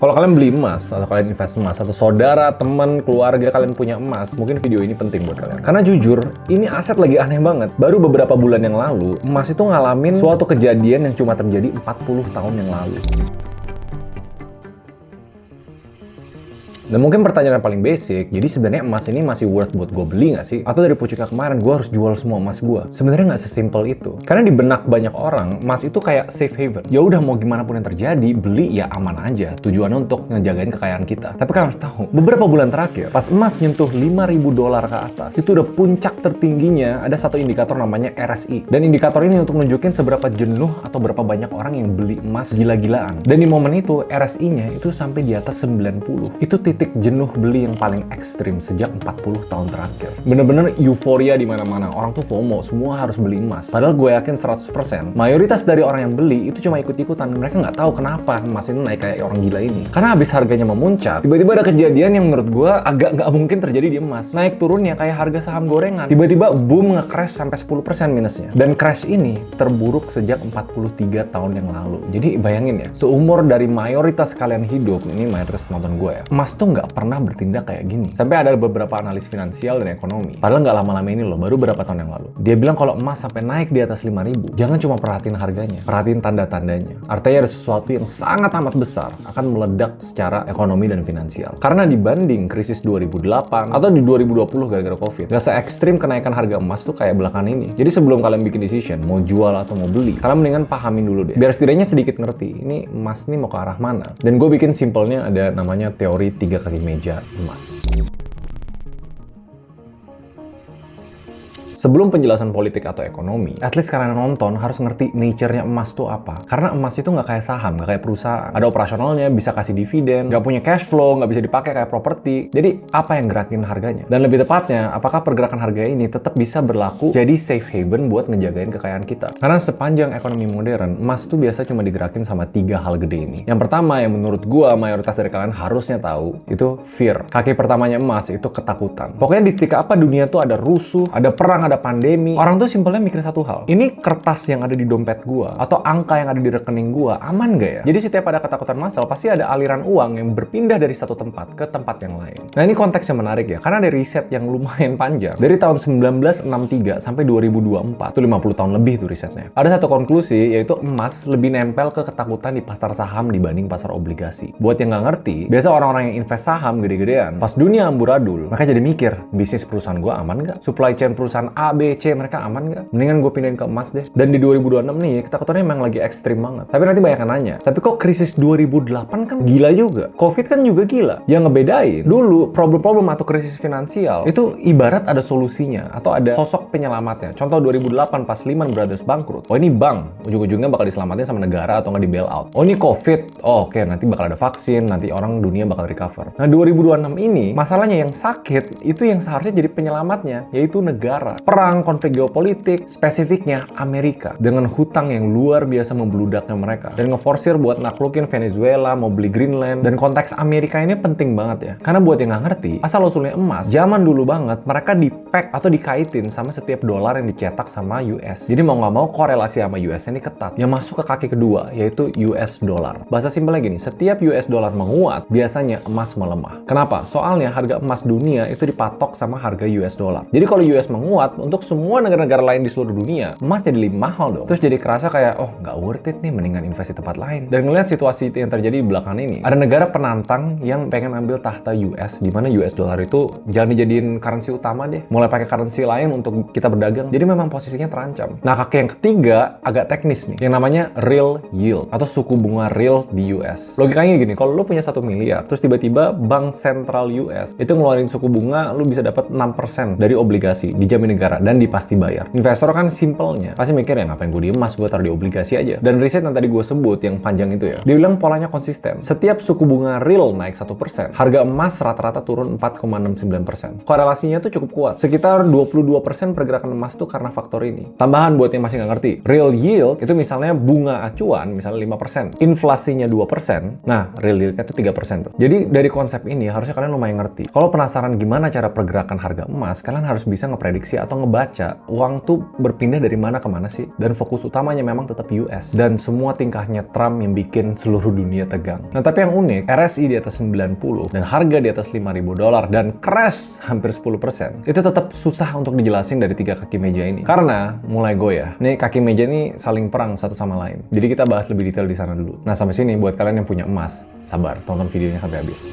Kalau kalian beli emas, atau kalian invest emas, atau saudara, teman, keluarga kalian punya emas, mungkin video ini penting buat kalian. Karena jujur, ini aset lagi aneh banget. Baru beberapa bulan yang lalu, emas itu ngalamin suatu kejadian yang cuma terjadi 40 tahun yang lalu. Dan mungkin pertanyaan yang paling basic, jadi sebenarnya emas ini masih worth buat gue beli nggak sih? Atau dari puncak kemarin gue harus jual semua emas gue? Sebenarnya nggak sesimpel itu. Karena di benak banyak orang, emas itu kayak safe haven. Ya udah mau gimana pun yang terjadi, beli ya aman aja. Tujuannya untuk ngejagain kekayaan kita. Tapi kalian harus tahu, beberapa bulan terakhir, pas emas nyentuh $5.000 ke atas, itu udah puncak tertingginya. Ada satu indikator namanya RSI. Dan indikator ini untuk nunjukin seberapa jenuh atau berapa banyak orang yang beli emas gila-gilaan. Dan di momen itu, RSI-nya itu sampai di atas 90. Itu titik jenuh beli yang paling ekstrim sejak 40 tahun terakhir. Bener-bener euforia di mana-mana. Orang tuh FOMO, semua harus beli emas. Padahal gue yakin 100%, mayoritas dari orang yang beli itu cuma ikut-ikutan. Mereka nggak tahu kenapa emas ini naik kayak orang gila ini. Karena habis harganya memuncak, tiba-tiba ada kejadian yang menurut gue agak nggak mungkin terjadi di emas. Naik turunnya kayak harga saham gorengan. Tiba-tiba boom nge-crash sampai 10% minusnya. Dan crash ini terburuk sejak 43 tahun yang lalu. Jadi bayangin ya, seumur dari mayoritas kalian hidup, ini mayoritas penonton gue ya, emas tuh nggak pernah bertindak kayak gini. Sampai ada beberapa analis finansial dan ekonomi. Padahal nggak lama-lama ini loh, baru beberapa tahun yang lalu. Dia bilang kalau emas sampai naik di atas 5.000, jangan cuma perhatiin harganya, perhatiin tanda-tandanya. Artinya ada sesuatu yang sangat amat besar akan meledak secara ekonomi dan finansial. Karena dibanding krisis 2008 atau di 2020 gara-gara COVID, nggak se-ekstrim kenaikan harga emas tuh kayak belakangan ini. Jadi sebelum kalian bikin decision, mau jual atau mau beli, kalian mendingan pahamin dulu deh. Biar setidaknya sedikit ngerti, ini emas nih mau ke arah mana. Dan gue bikin simpelnya ada namanya teori 3 kaki meja emas. Sebelum penjelasan politik atau ekonomi, at least kalian nonton harus ngerti nature-nya emas tuh apa. Karena emas itu nggak kayak saham, nggak kayak perusahaan. Ada operasionalnya, bisa kasih dividen, nggak punya cash flow, nggak bisa dipakai kayak properti. Jadi, apa yang gerakin harganya? Dan lebih tepatnya, apakah pergerakan harga ini tetap bisa berlaku jadi safe haven buat ngejagain kekayaan kita? Karena sepanjang ekonomi modern, emas tuh biasa cuma digerakin sama 3 hal gede ini. Yang pertama, yang menurut gua mayoritas dari kalian harusnya tahu, itu fear. Kaki pertamanya emas itu ketakutan. Pokoknya di ketika apa dunia tuh ada rusuh, ada perang, ada pandemi, orang tuh simpelnya mikir satu hal. Ini kertas yang ada di dompet gua atau angka yang ada di rekening gua aman gak ya? Jadi setiap ada ketakutan massal pasti ada aliran uang yang berpindah dari satu tempat ke tempat yang lain. Nah ini konteks yang menarik ya, karena ada riset yang lumayan panjang. Dari tahun 1963 sampai 2024, itu 50 tahun lebih tuh risetnya. Ada satu konklusi, yaitu emas lebih nempel ke ketakutan di pasar saham dibanding pasar obligasi. Buat yang nggak ngerti, biasa orang-orang yang invest saham gede-gedean, pas dunia amburadul, mereka jadi mikir, bisnis perusahaan gua aman nggak? Supply chain perusahaan A, B, C, mereka aman nggak? Mendingan gue pindahin ke emas deh. Dan di 2026 nih, ketakutannya memang lagi ekstrim banget. Tapi nanti banyak yang nanya, tapi kok krisis 2008 kan gila juga? Covid kan juga gila. Yang ngebedain, dulu problem-problem atau krisis finansial, itu ibarat ada solusinya, atau ada sosok penyelamatnya. Contoh 2008 pas Lehman Brothers bangkrut. Oh ini bank, ujung-ujungnya bakal diselamatin sama negara atau nggak di bailout. Oh ini Covid, oh, oke, nanti bakal ada vaksin, nanti orang dunia bakal recover. Nah 2026 ini, masalahnya yang sakit, itu yang seharusnya jadi penyelamatnya, yaitu negara. Perang, konflik geopolitik, spesifiknya Amerika, dengan hutang yang luar biasa membludaknya mereka, dan ngeforsir buat naklukin Venezuela, mau beli Greenland. Dan konteks Amerika ini penting banget ya, karena buat yang nggak ngerti, asal-usulnya emas, zaman dulu banget, mereka di-pack atau dikaitin sama setiap dolar yang dicetak sama US. Jadi mau nggak mau korelasi sama US ini ketat. Yang masuk ke kaki kedua, yaitu US dollar. Bahasa simpelnya gini, setiap US dollar menguat, biasanya emas melemah. Kenapa? Soalnya harga emas dunia itu dipatok sama harga US dollar. Jadi kalau US menguat, untuk semua negara-negara lain di seluruh dunia, emas jadi lebih mahal dong. Terus jadi kerasa kayak, oh nggak worth it nih, mendingan invest di tempat lain. Dan ngeliat situasi yang terjadi di belakang ini, ada negara penantang yang pengen ambil tahta US, di mana US dollar itu jangan dijadiin currency utama deh. Mulai pakai currency lain untuk kita berdagang. Jadi memang posisinya terancam. Nah kaki yang ketiga agak teknis nih, yang namanya real yield atau suku bunga real di US. Logikanya gini, kalau lu punya 1 miliar, terus tiba-tiba bank sentral US itu ngeluarin suku bunga, lu bisa dapat 6% dari obligasi dijamin negara dan pasti bayar. Investor kan simpelnya pasti mikir ya ngapain gue di emas, gue taruh di obligasi aja. Dan riset yang tadi gue sebut yang panjang itu ya, dia bilang polanya konsisten. Setiap suku bunga real naik 1%, harga emas rata-rata turun 4,69%. Korelasinya tuh cukup kuat. Sekitar 22% pergerakan emas tuh karena faktor ini. Tambahan buat yang masih nggak ngerti, real yield itu misalnya bunga acuan misalnya 5%, inflasinya 2%, nah real yieldnya tuh 3% tuh. Jadi dari konsep ini harusnya kalian lumayan ngerti. Kalau penasaran gimana cara pergerakan harga emas, kalian harus bisa ngeprediksi atau atau ngebaca uang tuh berpindah dari mana ke mana sih, dan fokus utamanya memang tetap US dan semua tingkahnya Trump yang bikin seluruh dunia tegang. Nah, tapi yang unik, RSI di atas 90 dan harga di atas $5.000 dan crash hampir 10%, itu tetap susah untuk dijelasin dari tiga kaki meja ini karena mulai goyah. Nih, kaki meja ini saling perang satu sama lain. Jadi kita bahas lebih detail di sana dulu. Nah, sampai sini buat kalian yang punya emas, sabar, tonton videonya sampai habis.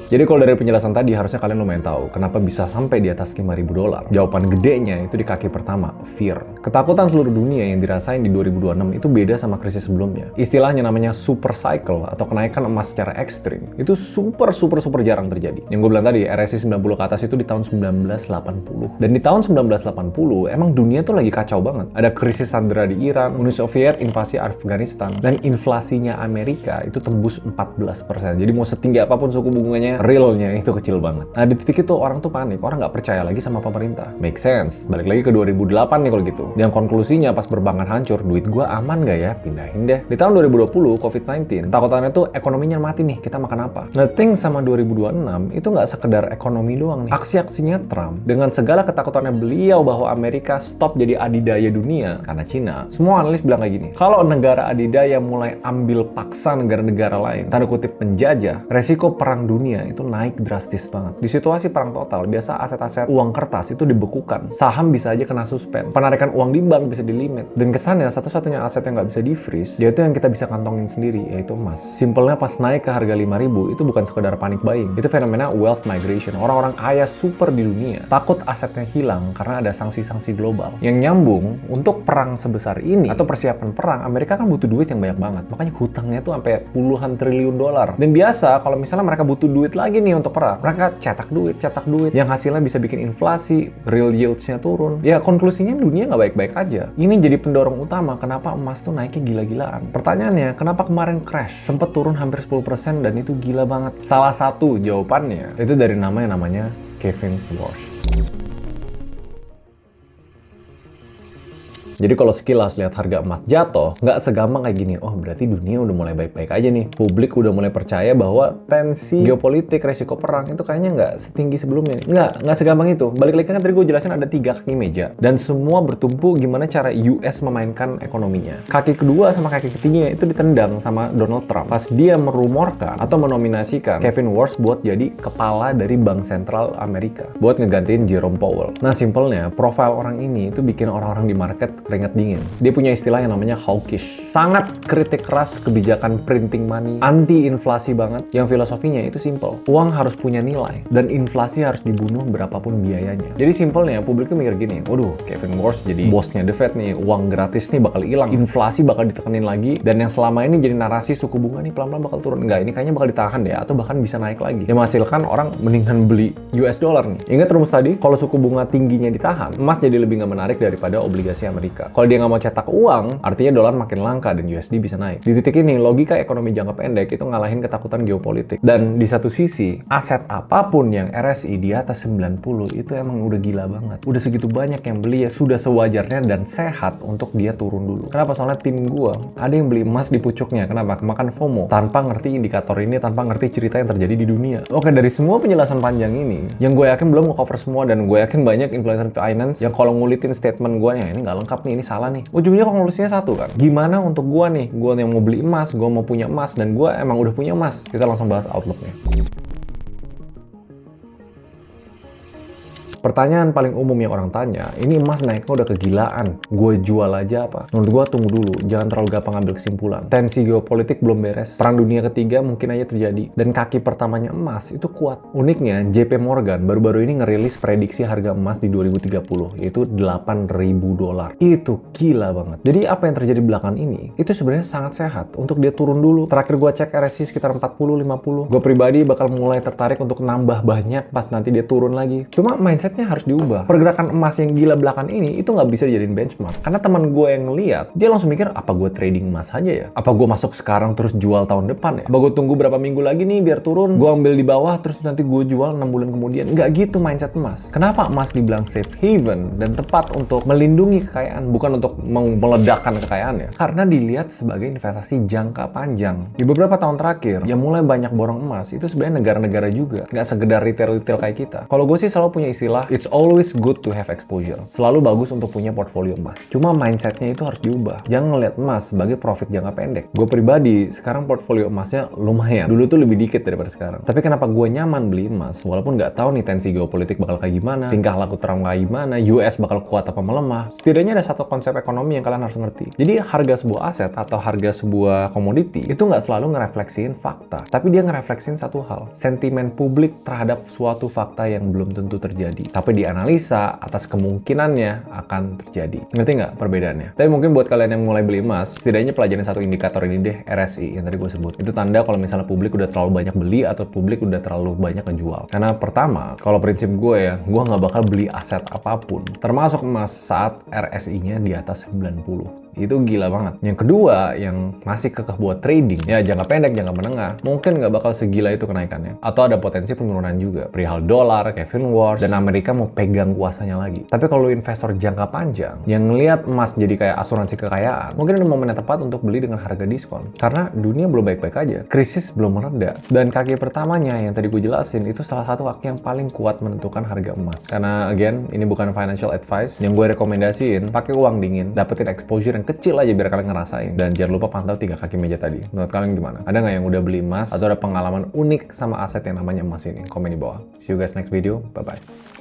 Jadi kalau dari penjelasan tadi harusnya kalian lumayan tahu kenapa bisa sampai di atas $5.000. Jawaban gedenya itu di kaki pertama, fear. Ketakutan seluruh dunia yang dirasain di 2026 itu beda sama krisis sebelumnya. Istilahnya namanya super cycle atau kenaikan emas secara ekstrim. Itu super jarang terjadi. Yang gue bilang tadi, RSI 90 ke atas itu di tahun 1980. Dan di tahun 1980 emang dunia tuh lagi kacau banget. Ada krisis sandera di Iran, Uni Soviet invasi Afghanistan, dan inflasinya Amerika itu tembus 14%. Jadi mau setinggi apapun suku bunganya, realnya itu kecil banget. Nah, di titik itu orang tuh panik, orang nggak percaya lagi sama pemerintah. Make sense. Balik lagi ke 2008 nih kalau gitu. Dan konklusinya pas perbankan hancur, duit gua aman nggak ya? Pindahin deh. Di tahun 2020, COVID-19, takutannya tuh ekonominya mati nih, kita makan apa? Nah, thing sama 2026 itu nggak sekedar ekonomi doang nih. Aksi-aksinya Trump dengan segala ketakutannya beliau bahwa Amerika stop jadi adidaya dunia karena Cina. Semua analis bilang kayak gini, kalau negara adidaya mulai ambil paksa negara-negara lain, tanda kutip penjajah, resiko perang dunia itu naik drastis banget. Di situasi perang total, biasa aset-aset uang kertas itu dibekukan. Saham bisa aja kena suspend. Penarikan uang di bank bisa dilimit. Dan kesannya satu-satunya aset yang nggak bisa di-freeze, yaitu yang kita bisa kantongin sendiri, yaitu emas. Simpelnya pas naik ke harga 5.000, itu bukan sekedar panik buying. Itu fenomena wealth migration. Orang-orang kaya super di dunia takut asetnya hilang karena ada sanksi-sanksi global. Yang nyambung, untuk perang sebesar ini, atau persiapan perang, Amerika kan butuh duit yang banyak banget. Makanya hutangnya tuh sampai puluhan triliun dolar. Dan biasa, kalau misalnya mereka butuh duit lagi nih untuk perang, mereka cetak duit yang hasilnya bisa bikin inflasi, real yields-nya turun. Ya konklusinya dunia nggak baik-baik aja. Ini jadi pendorong utama kenapa emas tuh naiknya gila-gilaan. Pertanyaannya, kenapa kemarin crash? Sempet turun hampir 10% dan itu gila banget. Salah satu jawabannya itu dari nama yang namanya Kevin Warsh. Jadi kalau sekilas lihat harga emas jatuh, nggak segampang kayak gini. Oh, berarti dunia udah mulai baik-baik aja nih. Publik udah mulai percaya bahwa tensi geopolitik, resiko perang itu kayaknya nggak setinggi sebelumnya. Nggak segampang itu. Balik lagi kan tadi gue jelasin ada 3 kaki meja. Dan semua bertumpu gimana cara US memainkan ekonominya. Kaki kedua sama kaki ketiga itu ditendang sama Donald Trump. Pas dia merumorkan atau menominasikan Kevin Warsh buat jadi kepala dari Bank Sentral Amerika. Buat ngegantiin Jerome Powell. Nah, simpelnya, profil orang ini itu bikin orang-orang di market keringat dingin. Dia punya istilah yang namanya hawkish. Sangat kritik keras kebijakan printing money, anti inflasi banget. Yang filosofinya itu simple. Uang harus punya nilai dan inflasi harus dibunuh berapapun biayanya. Jadi simpelnya publik tuh mikir gini, waduh, Kevin Warsh jadi bosnya The Fed nih, uang gratis nih bakal hilang, inflasi bakal ditekenin lagi, dan yang selama ini jadi narasi suku bunga nih pelan-pelan bakal turun. Enggak, ini kayaknya bakal ditahan deh, atau bahkan bisa naik lagi. Yang menghasilkan orang mendingan beli US dollar nih. Ingat rumus tadi, kalau suku bunga tingginya ditahan, emas jadi lebih nggak menarik daripada obligasi Amerika. Kalau dia nggak mau cetak uang, artinya dolar makin langka dan USD bisa naik. Di titik ini, logika ekonomi jangka pendek itu ngalahin ketakutan geopolitik. Dan di satu sisi, aset apapun yang RSI di atas 90 itu emang udah gila banget. Udah segitu banyak yang beli ya, sudah sewajarnya dan sehat untuk dia turun dulu. Kenapa? Soalnya tim gua ada yang beli emas di pucuknya. Kenapa? Kemakan FOMO. Tanpa ngerti indikator ini, tanpa ngerti cerita yang terjadi di dunia. Oke, dari semua penjelasan panjang ini, yang gue yakin belum nge-cover semua, dan gue yakin banyak influencer finance yang kalau ngulitin statement gue, ya ini nggak lengkap nih, ini salah nih. Ujungnya konklusinya satu kan. Gimana untuk gua nih? Gua yang mau beli emas, gua mau punya emas, dan gua emang udah punya emas. Kita langsung bahas outlooknya. Pertanyaan paling umum yang orang tanya, ini emas naiknya udah kegilaan, gue jual aja apa? Menurut gue tunggu dulu, jangan terlalu gampang ambil kesimpulan. Tensi geopolitik belum beres, perang dunia ketiga mungkin aja terjadi, dan kaki pertamanya emas itu kuat. Uniknya, JP Morgan baru-baru ini ngerilis prediksi harga emas di 2030, yaitu $8.000. Itu gila banget. Jadi apa yang terjadi belakangan ini, itu sebenarnya sangat sehat untuk dia turun dulu. Terakhir gue cek RSI sekitar 40-50. Gue pribadi bakal mulai tertarik untuk nambah banyak pas nanti dia turun lagi. Cuma mindset mindsetnya harus diubah. Pergerakan emas yang gila belakan ini itu nggak bisa jadiin benchmark. Karena teman gue yang ngeliat, dia langsung mikir, apa gue trading emas aja ya? Apa gue masuk sekarang terus jual tahun depan ya? Apa gue tunggu berapa minggu lagi nih biar turun, gue ambil di bawah terus nanti gue jual 6 bulan kemudian? Nggak gitu mindset emas. Kenapa emas dibilang safe haven dan tepat untuk melindungi kekayaan, bukan untuk meledakkan kekayaan ya? Karena dilihat sebagai investasi jangka panjang. Di beberapa tahun terakhir, yang mulai banyak borong emas itu sebenarnya negara-negara juga, nggak sekedar retail-retail kayak kita. Kalau gue sih selalu punya istilah, it's always good to have exposure. Selalu bagus untuk punya portfolio emas. Cuma mindsetnya itu harus diubah. Jangan ngeliat emas sebagai profit jangka pendek. Gue pribadi, sekarang portfolio emasnya lumayan. Dulu tuh lebih dikit daripada sekarang. Tapi kenapa gue nyaman beli emas? Walaupun nggak tahu nih tensi geopolitik bakal kayak gimana, tingkah laku Trump kayak gimana, US bakal kuat apa melemah. Setidaknya ada satu konsep ekonomi yang kalian harus ngerti. Jadi harga sebuah aset atau harga sebuah komoditi itu nggak selalu ngerefleksiin fakta. Tapi dia ngerefleksiin satu hal. Sentimen publik terhadap suatu fakta yang belum tentu terjadi. Tapi dianalisa atas kemungkinannya akan terjadi. Ngerti nggak perbedaannya? Tapi mungkin buat kalian yang mulai beli emas, setidaknya pelajarin satu indikator ini deh, RSI yang tadi gue sebut. Itu tanda kalau misalnya publik udah terlalu banyak beli atau publik udah terlalu banyak ngejual. Karena pertama, kalau prinsip gue ya, gue nggak bakal beli aset apapun, termasuk emas saat RSI-nya di atas 90. Itu gila banget. Yang kedua, yang masih kekeh buat trading, ya jangka pendek, jangka menengah, mungkin nggak bakal segila itu kenaikannya. Atau ada potensi penurunan juga. Perihal dolar, Kevin Wars, dan Amerika mau pegang kuasanya lagi. Tapi kalau investor jangka panjang, yang ngelihat emas jadi kayak asuransi kekayaan, mungkin ini momennya tepat untuk beli dengan harga diskon. Karena dunia belum baik-baik aja. Krisis belum mereda. Dan kaki pertamanya yang tadi gue jelasin, itu salah satu kaki yang paling kuat menentukan harga emas. Karena again, ini bukan financial advice. Yang gue rekomendasiin, pakai uang dingin, dapetin exposure yang kecil aja biar kalian ngerasain. Dan jangan lupa pantau 3 kaki meja tadi. Menurut kalian gimana? Ada nggak yang udah beli emas atau ada pengalaman unik sama aset yang namanya emas ini? Komen di bawah. See you guys next video. Bye-bye.